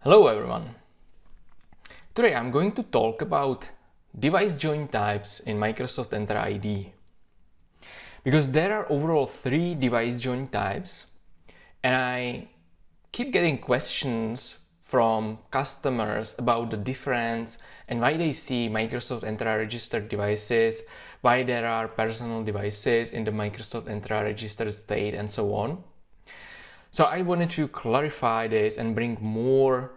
Hello everyone. Today I'm going to talk about device join types in Microsoft Entra ID. Because there are overall 3 device join types, and I keep getting questions from customers about the difference and why they see Microsoft Entra registered devices, why there are personal devices in the Microsoft Entra registered state, and so on. So I wanted to clarify this and bring more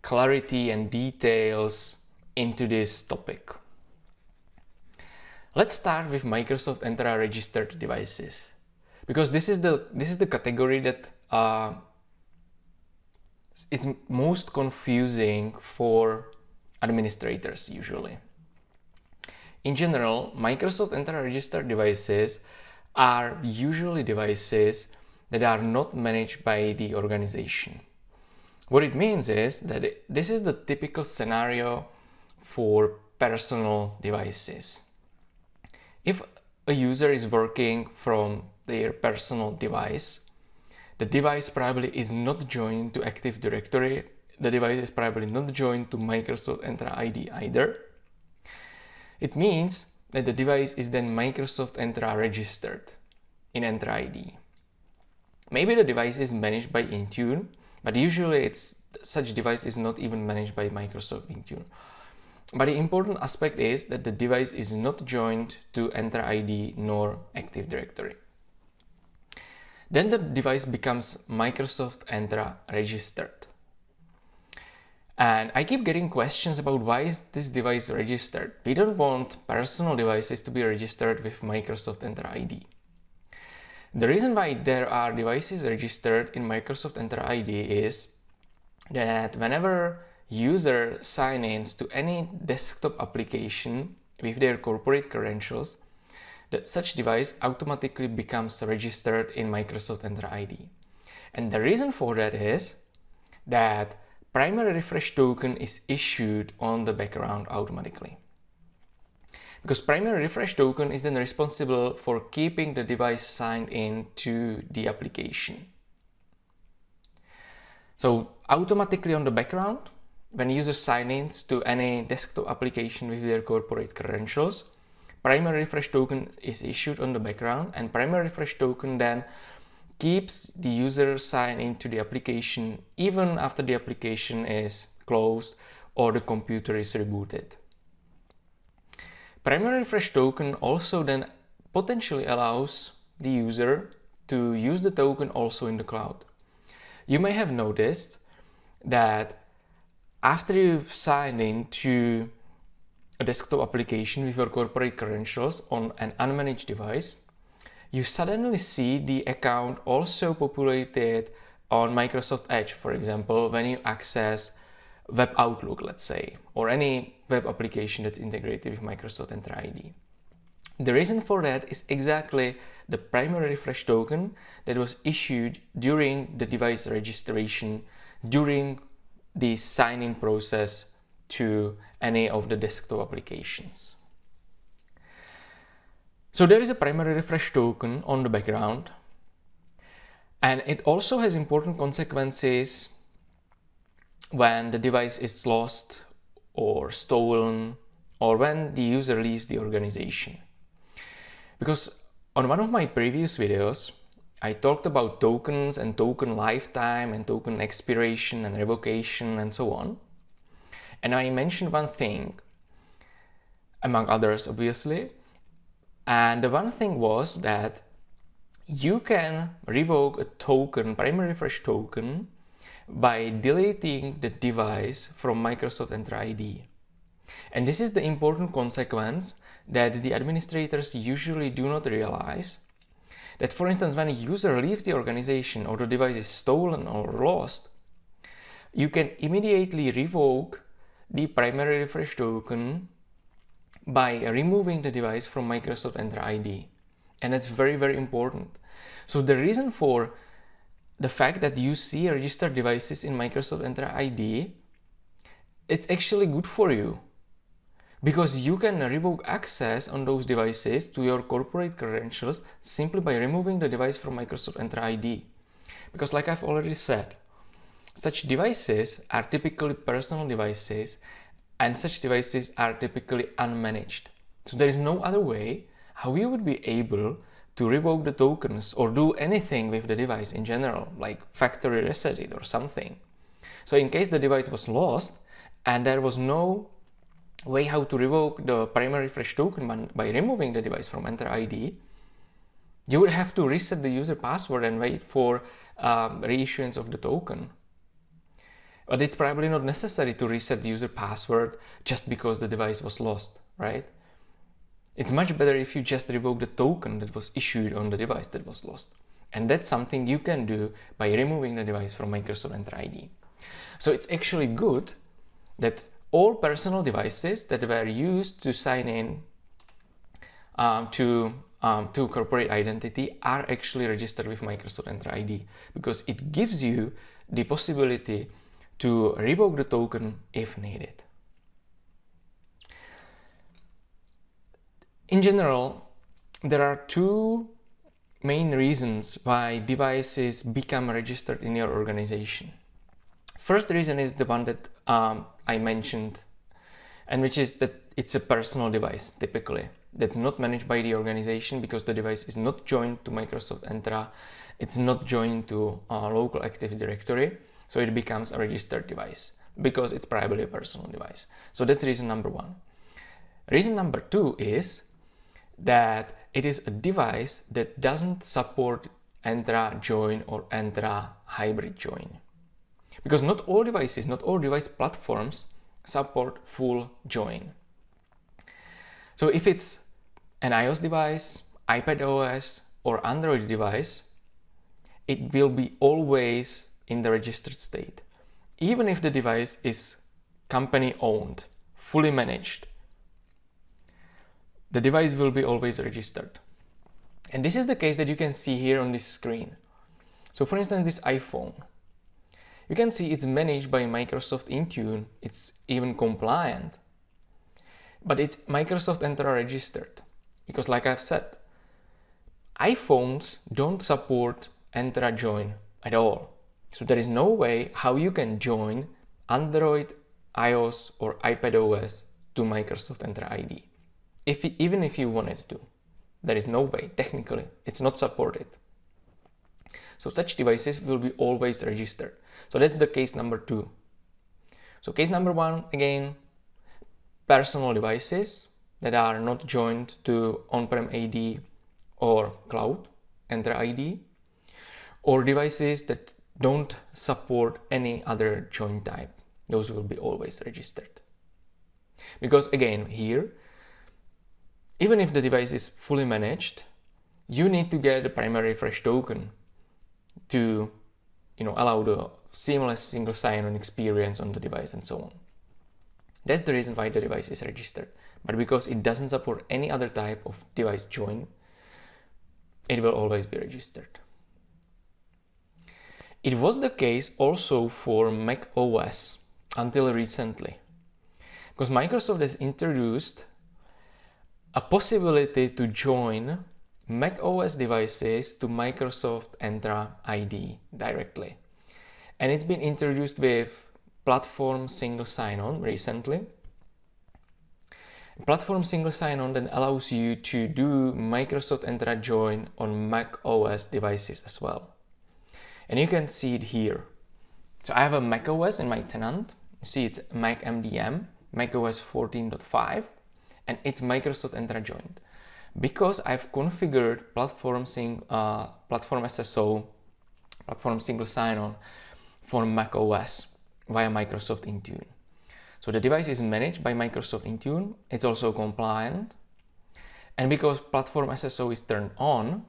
clarity and details into this topic. Let's start with Microsoft Entra registered devices, because this is the category that is most confusing for administrators usually. In general, Microsoft Entra registered devices are usually devices that are not managed by the organization. What it means is that this is the typical scenario for personal devices. If a user is working from their personal device, the device probably is not joined to Active Directory, the device is probably not joined to Microsoft Entra ID either. It means that the device is then Microsoft Entra registered in Entra ID. Maybe the device is managed by Intune, but usually such device is not even managed by Microsoft Intune. But the important aspect is that the device is not joined to Entra ID nor Active Directory. Then the device becomes Microsoft Entra registered. And I keep getting questions about why is this device registered. We don't want personal devices to be registered with Microsoft Entra ID. The reason why there are devices registered in Microsoft Entra ID is that whenever user sign-ins to any desktop application with their corporate credentials, that such device automatically becomes registered in Microsoft Entra ID. And the reason for that is that primary refresh token is issued on the background automatically. Because primary refresh token is then responsible for keeping the device signed in to the application. So automatically on the background, when users sign in to any desktop application with their corporate credentials, primary refresh token is issued on the background, and primary refresh token then keeps the user signed into the application even after the application is closed or the computer is rebooted. Primary refresh token also then potentially allows the user to use the token also in the cloud. You may have noticed that after you've signed in to a desktop application with your corporate credentials on an unmanaged device, you suddenly see the account also populated on Microsoft Edge, for example, when you access Web Outlook, let's say, or any web application that's integrated with Microsoft Entra ID. The reason for that is exactly the primary refresh token that was issued during the device registration, during the sign-in process to any of the desktop applications. So there is a primary refresh token on the background, and it also has important consequences when the device is lost or stolen, or when the user leaves the organization. Because on one of my previous videos, I talked about tokens and token lifetime and token expiration and revocation and so on. And I mentioned one thing, among others obviously, and the one thing was that you can revoke a token, primary refresh token, by deleting the device from Microsoft Entra ID. And this is the important consequence that the administrators usually do not realize, that for instance when a user leaves the organization or the device is stolen or lost, you can immediately revoke the primary refresh token by removing the device from Microsoft Entra ID. And that's very, very important. So the reason for the fact that you see registered devices in Microsoft Entra ID, it's actually good for you, because you can revoke access on those devices to your corporate credentials simply by removing the device from Microsoft Entra ID. Because like I've already said, Such devices are typically personal devices, and such devices are typically unmanaged. So there is no other way how you would be able to revoke the tokens or do anything with the device in general, like factory reset it or something. So in case the device was lost and there was no way how to revoke the primary refresh token by removing the device from Entra ID, you would have to reset the user password and wait for reissuance of the token. But it's probably not necessary to reset the user password just because the device was lost, right? It's much better if you just revoke the token that was issued on the device that was lost. And that's something you can do by removing the device from Microsoft Entra ID. So it's actually good that all personal devices that were used to sign in to corporate identity are actually registered with Microsoft Entra ID, because it gives you the possibility to revoke the token if needed. In general, there are two main reasons why devices become registered in your organization. First reason is the one that I mentioned, and which is that it's a personal device, typically. That's not managed by the organization because the device is not joined to Microsoft Entra, it's not joined to a local Active Directory, so it becomes a registered device because it's primarily a personal device. So that's reason number one. Reason number two is that it is a device that doesn't support Entra Join or Entra Hybrid Join. Because not all devices, not all device platforms support full join. So if it's an iOS device, iPadOS, or Android device, it will be always in the registered state. Even if the device is company owned, fully managed, the device will be always registered. And this is the case that you can see here on this screen. So for instance, this iPhone. You can see it's managed by Microsoft Intune, it's even compliant, but it's Microsoft Entra registered. Because like I've said, iPhones don't support Entra Join at all. So there is no way how you can join Android, iOS or iPadOS to Microsoft Entra ID. Even if you wanted to, there is no way, technically, it's not supported. So such devices will be always registered. So that's the case number two. So case number one, again, personal devices that are not joined to on-prem ID or cloud Entra ID, or devices that don't support any other join type. Those will be always registered. Because again, here, even if the device is fully managed, you need to get the primary refresh token to allow the seamless single sign-on experience on the device and so on. That's the reason why the device is registered. But because it doesn't support any other type of device join, it will always be registered. It was the case also for Mac OS until recently, because Microsoft has introduced a possibility to join Mac OS devices to Microsoft Entra ID directly. And it's been introduced with Platform Single Sign-On recently. Platform Single Sign-On then allows you to do Microsoft Entra Join on Mac OS devices as well. And you can see it here. So I have a Mac OS in my tenant. You see it's Mac MDM, Mac OS 14.5, and it's Microsoft Entra joined. Because I've configured Platform SSO, Platform Single Sign-On for Mac OS via Microsoft Intune. So the device is managed by Microsoft Intune, it's also compliant, and because Platform SSO is turned on,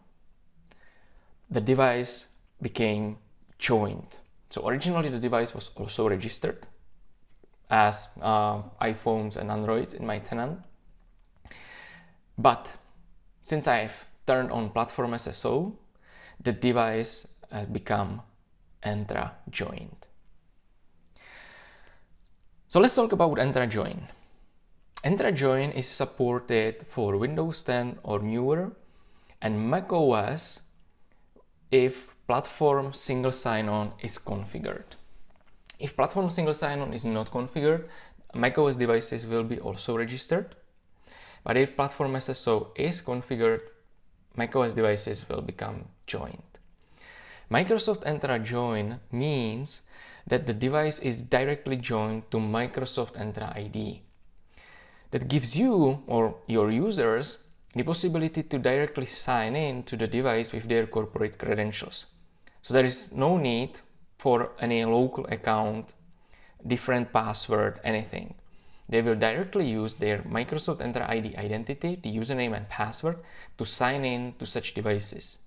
the device became joined. So originally the device was also registered as iPhones and Androids in my tenant, but since I've turned on Platform SSO, the device has become Entra joined. So let's talk about Entra Join. Entra Join is supported for Windows 10 or newer and Mac OS if Platform Single Sign-On is configured. If platform single sign-on is not configured, macOS devices will be also registered. But if platform SSO is configured, macOS devices will become joined. Microsoft Entra Join means that the device is directly joined to Microsoft Entra ID. That gives you or your users the possibility to directly sign in to the device with their corporate credentials. So there is no need for any local account, different password, anything. They will directly use their Microsoft Entra ID identity, the username and password, to sign in to such devices.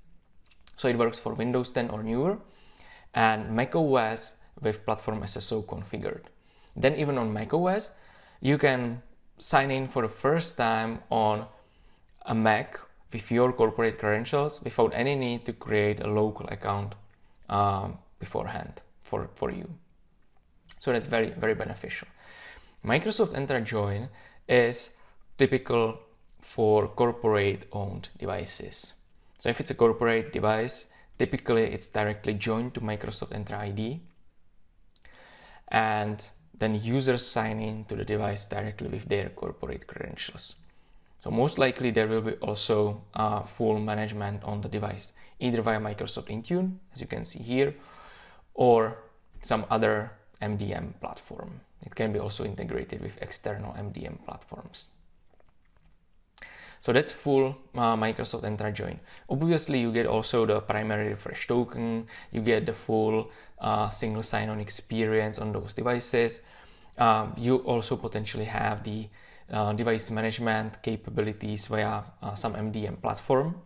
So it works for Windows 10 or newer, and macOS with platform SSO configured. Then even on macOS, you can sign in for the first time on a Mac with your corporate credentials without any need to create a local account beforehand for you. So that's very, very beneficial. Microsoft Entra Join is typical for corporate-owned devices. So if it's a corporate device, typically it's directly joined to Microsoft Entra ID, and then users sign in to the device directly with their corporate credentials. So most likely there will be also full management on the device, either via Microsoft Intune, as you can see here, or some other MDM platform. It can be also integrated with external MDM platforms. So that's full Microsoft Entra Join. Obviously, you get also the primary refresh token, you get the full single sign-on experience on those devices. You also potentially have the device management capabilities via some MDM platform.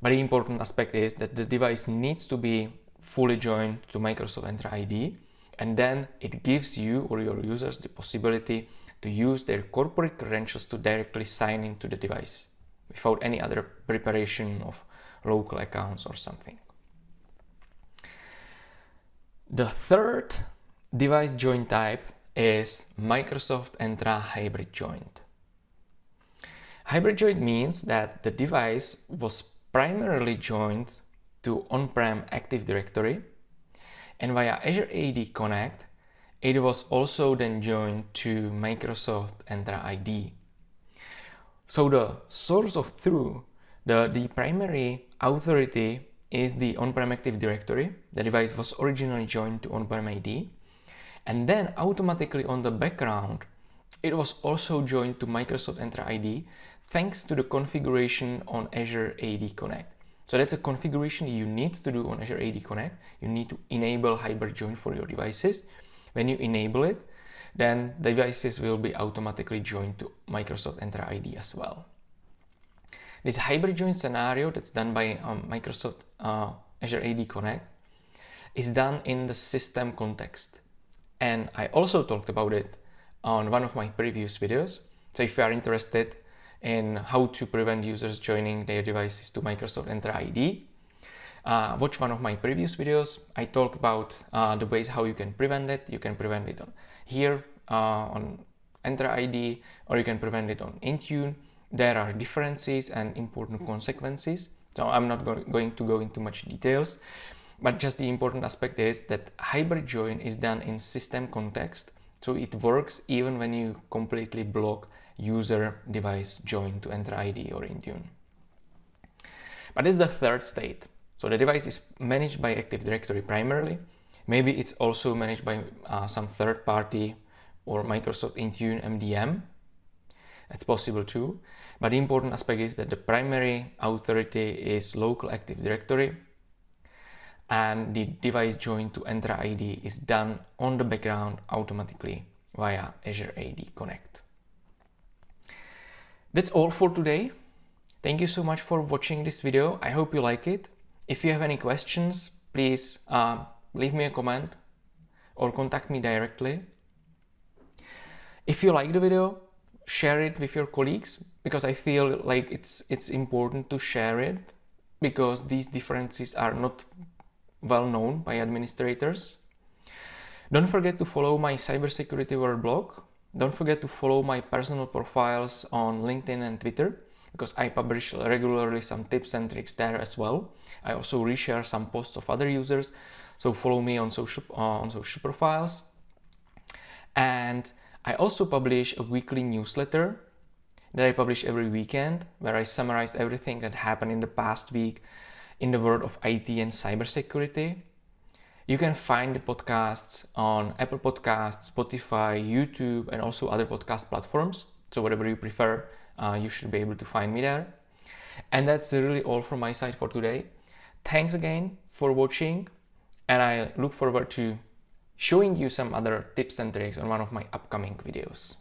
But the important aspect is that the device needs to be fully joined to Microsoft Entra ID, and then it gives you or your users the possibility to use their corporate credentials to directly sign into the device without any other preparation of local accounts or something. The third device join type is Microsoft Entra Hybrid Joint. Hybrid joint means that the device was primarily joined to on-prem Active Directory, and via Azure AD Connect, it was also then joined to Microsoft Entra ID. So the source of truth, the primary authority is the on-prem Active Directory. The device was originally joined to on-prem ID, and then automatically on the background, it was also joined to Microsoft Entra ID thanks to the configuration on Azure AD Connect. So that's a configuration you need to do on Azure AD Connect. You need to enable Hybrid Join for your devices. When you enable it, then devices will be automatically joined to Microsoft Entra ID as well. This Hybrid Join scenario that's done by Microsoft Azure AD Connect is done in the system context. And I also talked about it on one of my previous videos. So if you are interested in how to prevent users joining their devices to Microsoft Entra ID, watch one of my previous videos. I talked about the ways how you can prevent it. You can prevent it on here on Entra ID, or you can prevent it on Intune. There are differences and important consequences. So I'm not going to go into much details, but just the important aspect is that Hybrid Join is done in system context. So it works even when you completely block user device joined to Entra ID or Intune. But it's the third state. So the device is managed by Active Directory primarily. Maybe it's also managed by some third party or Microsoft Intune MDM. It's possible too. But the important aspect is that the primary authority is local Active Directory, and the device joined to Entra ID is done on the background automatically via Azure AD Connect. That's all for today. Thank you so much for watching this video. I hope you like it. If you have any questions, please leave me a comment or contact me directly. If you like the video, share it with your colleagues, because I feel like it's important to share it, because these differences are not well known by administrators. Don't forget to follow my Cybersecurity World blog. Don't forget to follow my personal profiles on LinkedIn and Twitter, because I publish regularly some tips and tricks there as well. I also reshare some posts of other users. So follow me on social profiles. And I also publish a weekly newsletter that I publish every weekend, where I summarize everything that happened in the past week in the world of IT and cybersecurity. You can find the podcasts on Apple Podcasts, Spotify, YouTube, and also other podcast platforms. So whatever you prefer, you should be able to find me there. And that's really all from my side for today. Thanks again for watching, and I look forward to showing you some other tips and tricks on one of my upcoming videos.